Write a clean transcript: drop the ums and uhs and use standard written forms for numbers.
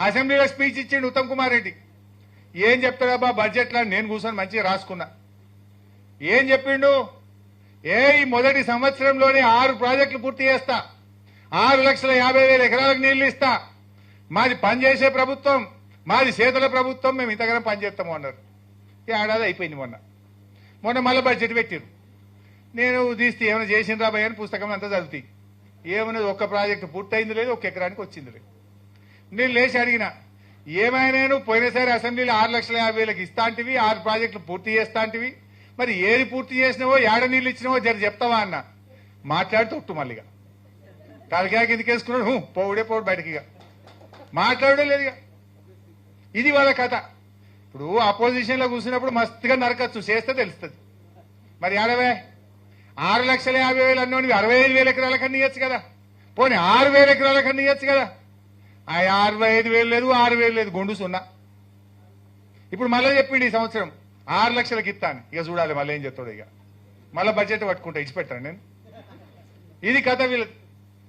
అసెంబ్లీలో స్పీచ్ ఇచ్చిండు ఉత్తమ్ కుమార్ రెడ్డి. ఏం చెప్తాడబ్బా బడ్జెట్లో? నేను కూర్చొని మంచిగా రాసుకున్నా. ఏం చెప్పిండు? ఈ మొదటి సంవత్సరంలోనే 6 ప్రాజెక్టులు పూర్తి చేస్తా, 6,50,000 ఎకరాలకు నీళ్లు ఇస్తా, మాది పనిచేసే ప్రభుత్వం, మాది చేతుల ప్రభుత్వం, మేము ఇంతగానో పనిచేస్తాము అన్నారు. ఏడాది అయిపోయింది. మొన్న మళ్ళీ బడ్జెట్ పెట్టారు. నేను తీస్తే ఏమైనా చేసిండ్రా భయ్య అని పుస్తకం అంతా చదువుతాయి. ఏమన్నది? ఒక్క ప్రాజెక్టు పూర్తయింది లేదు, 1 ఎకరానికి వచ్చింది లేదు. నేను లేచి అడిగిన, ఏమైనా నువ్వు పోయినసారి అసెంబ్లీలో 6,50,000 ఇస్తా అంటివి, 6 ప్రాజెక్టులు పూర్తి చేస్తా అంటివి, మరి ఏది పూర్తి చేసినావో, ఏడ నీళ్ళు ఇచ్చినావో జర చెప్తావా అన్న. మాట్లాడుతూ మళ్ళీగా తలకాయ కిందకి వేసుకున్నాడు. పోవుడే బయటకిగా మాట్లాడడం లేదుగా. ఇది వాళ్ళ కథ. ఇప్పుడు అపోజిషన్ లో కూర్చున్నప్పుడు మస్తుగా నరకచ్చు, చేస్తే తెలుస్తుంది. మరి ఏడవే 6,50,000 అన్నోని 65,000 ఎకరాల కన్నా ఇవ్వచ్చు కదా. పోనీ 6,000 ఎకరాల కన్నా ఇవ్వచ్చు కదా. 65,000 లేదు, 6,000 లేదు, గొండు సున్నా. ఇప్పుడు మళ్ళీ చెప్పిండి ఈ సంవత్సరం 6 లక్షలకి ఇస్తాను. ఇక చూడాలి మళ్ళీ ఏం చెప్తాడు. ఇక మళ్ళీ బడ్జెట్ పట్టుకుంటా ఇచ్చిపెట్టాను నేను. ఇది కథ వీళ్ళకి.